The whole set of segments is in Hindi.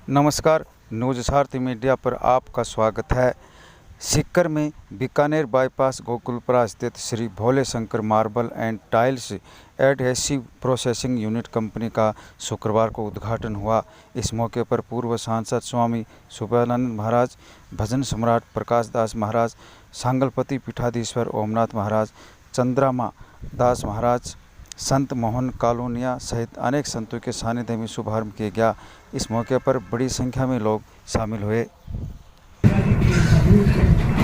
नमस्कार, न्यूज़ सारथी मीडिया पर आपका स्वागत है। सीकर में बीकानेर बाईपास गोकुलपुरा स्थित Shri Bhole Shankar marble and tiles adhesive processing unit company का शुक्रवार को उद्घाटन हुआ। इस मौके पर पूर्व सांसद स्वामी सुबहानंद महाराज, भजन सम्राट प्रकाश दास महाराज, सांगलपति पीठाधीश्वर ओमनाथ महाराज, चंद्रमा दास महाराज, संत मोहन कालोनिया सहित अनेक संतों के सानिध्य में शुभारंभ किया गया। इस मौके पर बड़ी संख्या में लोग शामिल हुए।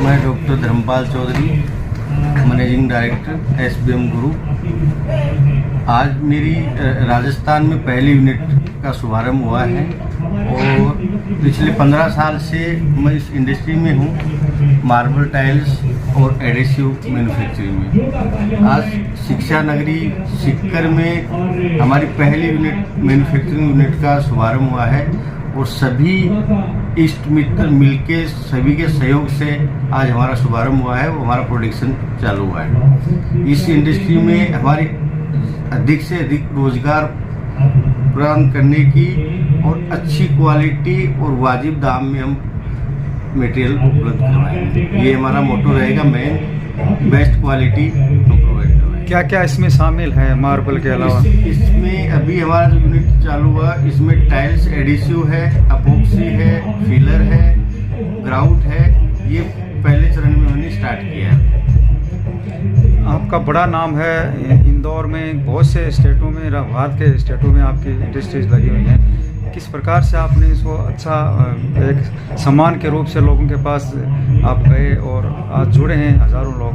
मैं doctor Dharampal Chaudhary, managing director SBM group. आज मेरी राजस्थान में पहली यूनिट का शुभारंभ हुआ है और पिछले 15 साल से मैं इस इंडस्ट्री में हूँ, मार्बल टाइल्स और एडेसिव मैन्युफैक्चरिंग में। आज शिक्षा नगरी सीकर में हमारी पहली यूनिट मैन्युफैक्चरिंग यूनिट का शुभारंभ हुआ है और सभी इष्ट मित्र मिलके सभी के सहयोग से आज हमारा शुभारंभ हुआ है, वो हमारा प्रोडक्शन चालू हुआ है। इस इंडस्ट्री में हमारी अधिक से अधिक रोजगार प्रदान करने की और अच्छी क्वालिटी और वाजिब दाम में हम मटेरियल उपलब्ध करवाएंगे। ये हमारा मोटो रहेगा, मेन बेस्ट क्वालिटी हम प्रोवाइड करवाएंगे। क्या क्या इसमें शामिल है मार्बल के अलावा? इसमें अभी हमारा जो यूनिट चालू हुआ, इसमें टाइल्स एडिसिव है, अपॉक्सी है, फिलर है, ग्राउट है। ये पहले चरण में हमने स्टार्ट किया है। आपका बड़ा नाम है इंदौर में, बहुत से स्टेटों में, भारत के स्टेटों में आपकी इंडस्ट्रीज लगी हुई हैं। किस प्रकार से आपने इसको अच्छा एक सम्मान के रूप से लोगों के पास आप गए और आज जुड़े हैं हजारों लोग?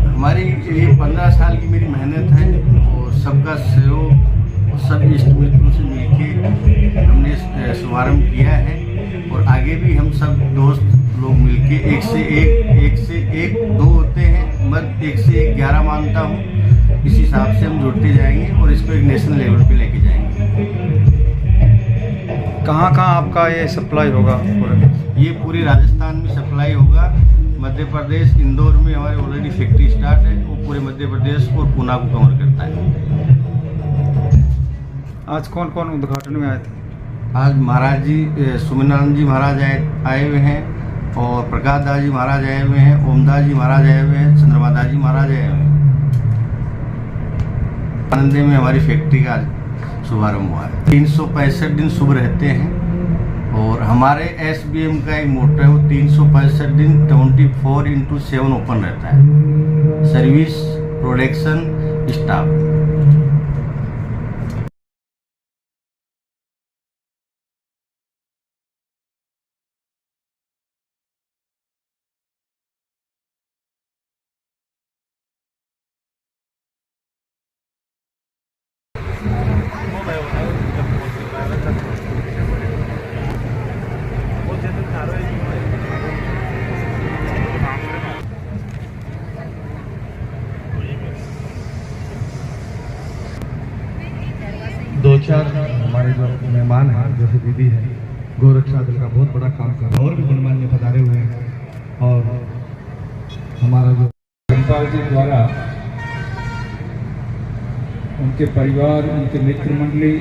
हमारी ये 15 साल की मेरी मेहनत है और सबका सहयोग और सब इष्ट मित्रों से मिलके हमने शुभारंभ किया है और आगे भी हम सब दोस्त लोग मिलके एक से एक 2 होते हैं, मैं 1 से 1 11 मानता हूँ। इस हिसाब से हम जुड़ते जाएंगे और इसको एक नेशनल लेवल पे लेके जाएंगे। कहाँ आपका ये सप्लाई होगा? ये पूरे राजस्थान में सप्लाई होगा। मध्य प्रदेश इंदौर में हमारी ऑलरेडी फैक्ट्री स्टार्ट है, वो पूरे मध्य प्रदेश और पुणे को कवर करता है। आज कौन कौन उद्घाटन में आए थे? आज महाराज जी सुमिनानंद जी महाराज आए हुए हैं और प्रकाश दास जी महाराज आए हुए हैं, ओमदास जी महाराज आए हुए हैं, चंद्रमा दास जी महाराज आए हुए हैं। आनंदे में हमारी फैक्ट्री का शुभारंभ हुआ है। 365 दिन शुभ रहते हैं और हमारे एसबीएम का एक मोटो है, वो 365 दिन 24/7 ओपन रहता है। Service, production, staff. दो चार हमारे जो मेहमान हैं, जैसे दीदी है, गोरक्षा दल का बहुत बड़ा काम कर रहा है और भी गणमान्य पधारे हुए हैं। और हमारा जो धर्मपाल जी द्वारा उनके परिवार, उनके मित्र मंडली,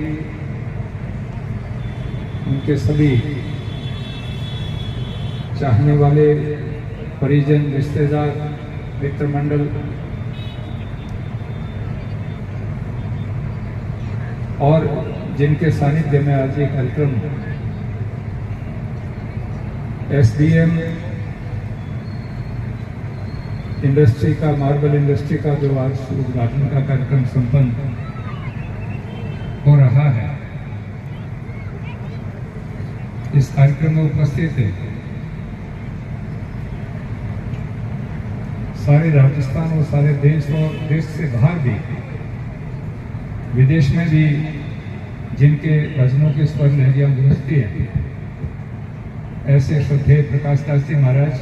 उनके सभी चाहने वाले परिजन, रिश्तेदार, मित्र मंडल और जिनके सानिध्य में आज ये कार्यक्रम एसडीएम इंडस्ट्री का, मार्बल इंडस्ट्री का जो आज उद्घाटन का कार्यक्रम संपन्न हो रहा है, इस कार्यक्रम में उपस्थित है सारे राजस्थान और सारे देश और देश से बाहर भी, विदेश में भी जिनके भजनों की स्वर लहरियां गूंजती हैं, ऐसे श्रद्धेय प्रकाश दास जी महाराज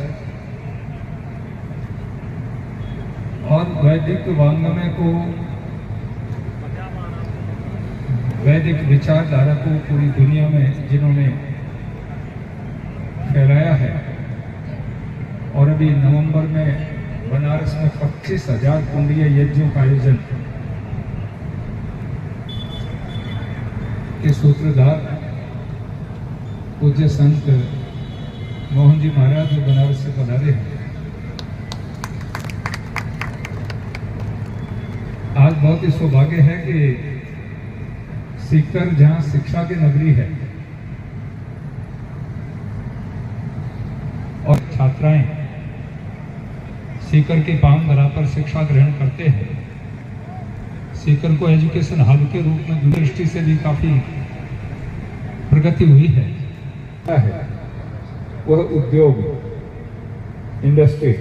और वैदिक वांग्मय को, वैदिक विचारधारा को पूरी दुनिया में जिन्होंने फैलाया है और अभी नवंबर में बनारस में 25,000 कुंडीय यज्ञों का आयोजन के सूत्रधार पूज्य संत मोहन जी महाराज जो बनारस से पधारे हैं। आज बहुत ही सौभाग्य है कि सीकर जहां शिक्षा की नगरी है और छात्राएं सीकर के पांव बराबर शिक्षा ग्रहण करते हैं। सीकर को एजुकेशन हब के रूप में दृष्टि से भी काफी प्रगति हुई है। वह उद्योग इंडस्ट्री,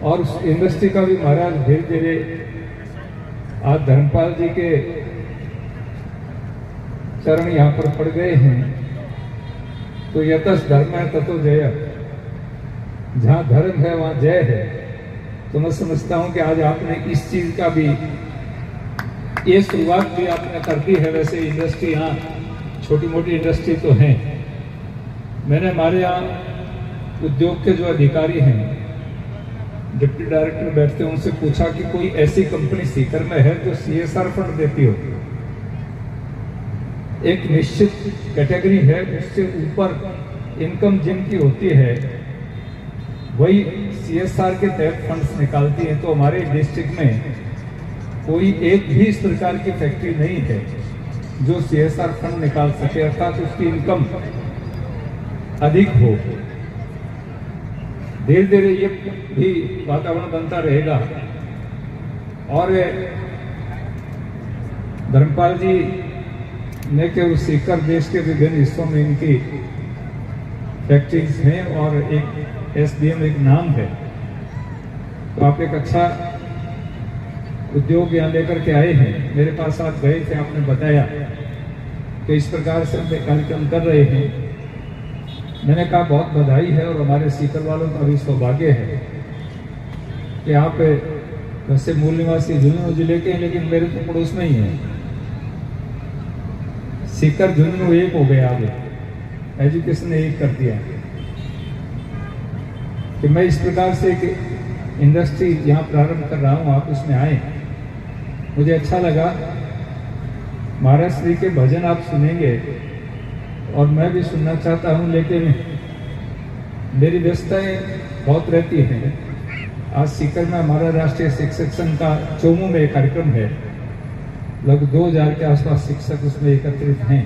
और उस इंडस्ट्री का भी महाराज धीरे धीरे आज धर्मपाल जी के चरण यहाँ पर पड़ गए हैं। तो यतस धर्म है ततो जय, जहाँ धर्म है वहाँ जय है। तो मैं समझता हूँ कि आज आपने इस चीज का भी ये शुरुआत भी आपने कर दी है। वैसे इंडस्ट्री यहाँ छोटी मोटी इंडस्ट्री तो है। मैंने हमारे यहाँ उद्योग के जो अधिकारी हैं, डिप्टी डायरेक्टर बैठते हैं, उनसे पूछा कि कोई ऐसी कंपनी सीकर में है जो CSR फंड देती हो। एक निश्चित कैटेगरी है, उससे ऊपर इनकम जिनकी होती है वही CSR के तहत फंड्स निकालती है। तो हमारे डिस्ट्रिक्ट में कोई एक भी इस प्रकार की फैक्ट्री नहीं है जो CSR फंड निकाल सके, अर्थात उसकी इनकम अधिक हो। धीरे धीरे ये भी वातावरण बनता रहेगा। और धर्मपाल जी ने केवल सीकर देश के विभिन्न हिस्सों में इनकी फैक्ट्रीज हैं और एक SDM एक नाम है। तो आप एक अच्छा उद्योग यहाँ लेकर के आए हैं। मेरे पास आप गए थे, आपने बताया कि इस प्रकार से हम कार्यक्रम कर रहे हैं। मैंने कहा बहुत बधाई है, और हमारे सीकर वालों का भी सौभाग्य है कि आप वैसे मूल निवासी झुंझुनू जिले के हैं, लेकिन मेरे तो पड़ोस में ही है। सीकर झुंझुनू एक हो गया, आगे एजुकेशन ने एक कर दिया कि मैं इस प्रकार से एक इंडस्ट्री यहाँ प्रारंभ कर रहा हूँ, आप उसमें आए। मुझे अच्छा लगा। महाराज श्री के भजन आप सुनेंगे और मैं भी सुनना चाहता हूँ, लेकिन मेरी व्यस्तताएं बहुत रहती हैं। आज सीकर में हमारा राष्ट्रीय शिक्षक संघ का चोमू में एक कार्यक्रम है। लगभग 2000 के आसपास शिक्षक उसमें एकत्रित हैं।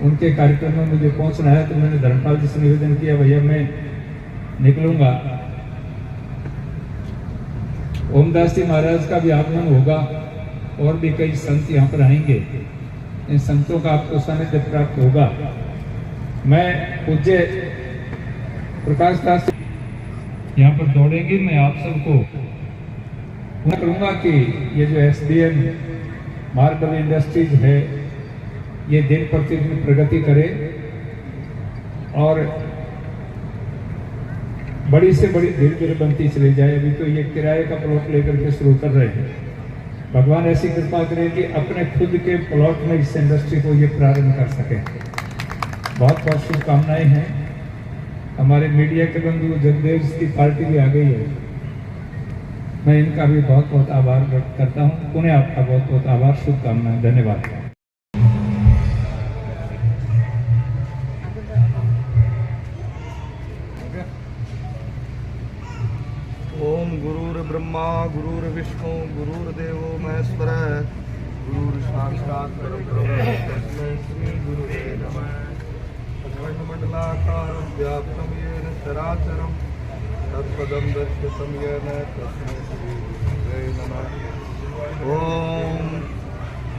उनके कार्यक्रम में मुझे पहुंचना है, तो मैंने धर्मपाल जी से निवेदन किया, भैया मैं निकलूंगा। ओमदास जी महाराज का भी आगमन होगा और भी कई संत यहाँ पर आएंगे। इन संतों का आपको सानिध्य प्राप्त होगा। मैं पूज्य प्रकाश दास यहाँ पर दौड़ेंगे। मैं आप सबको करूँगा कि ये जो SDM मार्बल इंडस्ट्रीज है, ये दिन प्रतिदिन प्रगति करे और बड़ी से बड़ी धीरे धीरे बनती चली जाए। अभी तो ये किराए का प्लॉट लेकर के शुरू कर रहे हैं। भगवान ऐसी कृपा करे कि अपने खुद के प्लॉट में इस इंडस्ट्री को ये प्रारंभ कर सकें। बहुत बहुत शुभकामनाएं हैं। हमारे मीडिया के बंधु जगदेव की पार्टी भी आ गई है। मैं इनका भी बहुत बहुत आभार व्यक्त करता हूँ। पुनः आपका बहुत बहुत आभार, शुभकामनाएं, धन्यवाद। ओम गुरुर्ब्रह्मा गुरुर्विष्णु गुरुर्देवो महेश्वर गुरुर्साक्षात् परब्रह्म तस्मै श्री गुरुवे नमः। अखंडमंडलाकारं व्याप्तं येन चराचरं तत्पदं दर्शितं येन तस्मै श्री गुरुवे नमः। ओम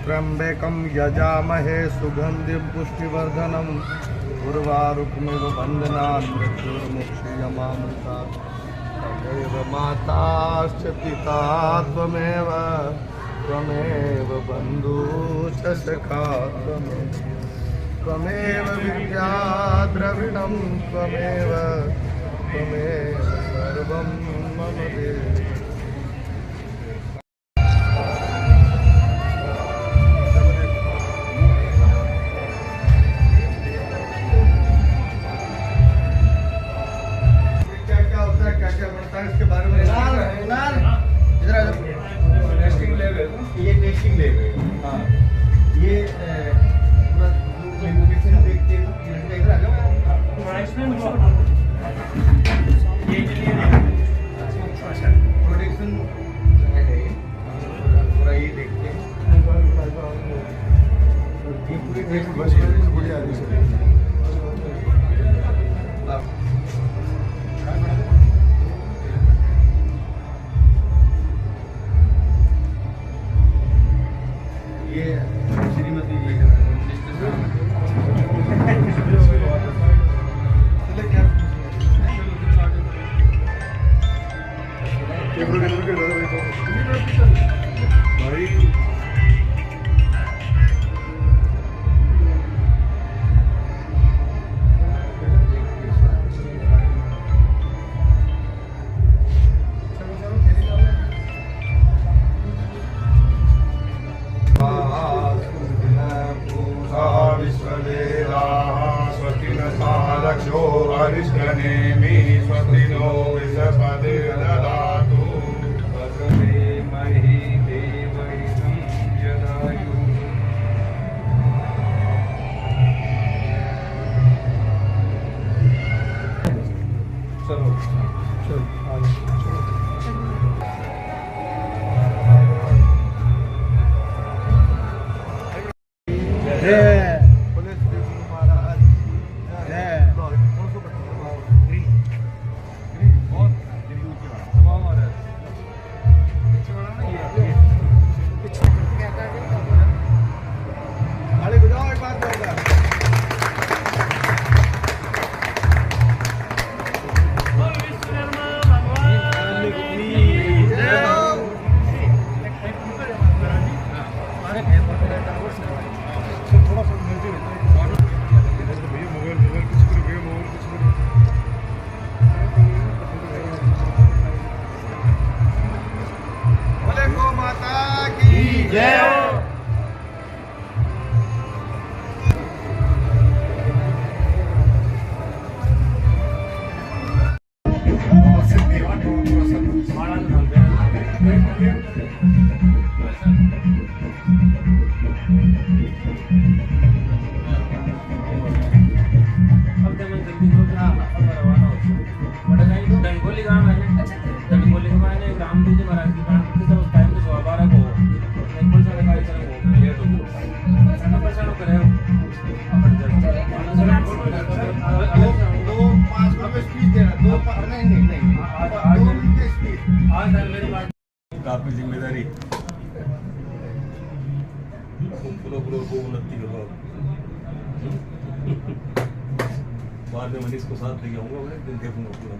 त्र्यंबकं यजामहे सुगंधिं पुष्टिवर्धनम् उर्वारुकमिव बन्धनान् मृत्युर्मुक्षीयमामृतात्। त्वमेव माताश्च पिता त्वमेव बन्धुश्च सखा त्वमेव विद्या द्रविणं त्वमेव सर्वं मम देव। इसके बारे में इधर आ जाओ। ये टेस्टिंग लेवल। हाँ। एक बस बढ़िया है। ये श्रीमती जी लक्षो अरिष्टनेमि स्वस्ति नो विषपतिर्ददातु वसते महि देवहितं जदायु। चलो डंगोली गांव है डंगोली गांव में ग्राम जी महाराज की प्राण प्रतिष्ठा उस टाइम तो 12 को बिल्कुल सारे कार्यक्रम हो गए लेट हो गए सारा प्रचार करे अपन दो पाँच हमें स्पीच देना दो नहीं आज मेरी बात आपकी जिम्मेदारी पुनः को उन्नति करो। बाद में मनीष को साथ लेके आऊंगा, मैं देखूंगा पूरा।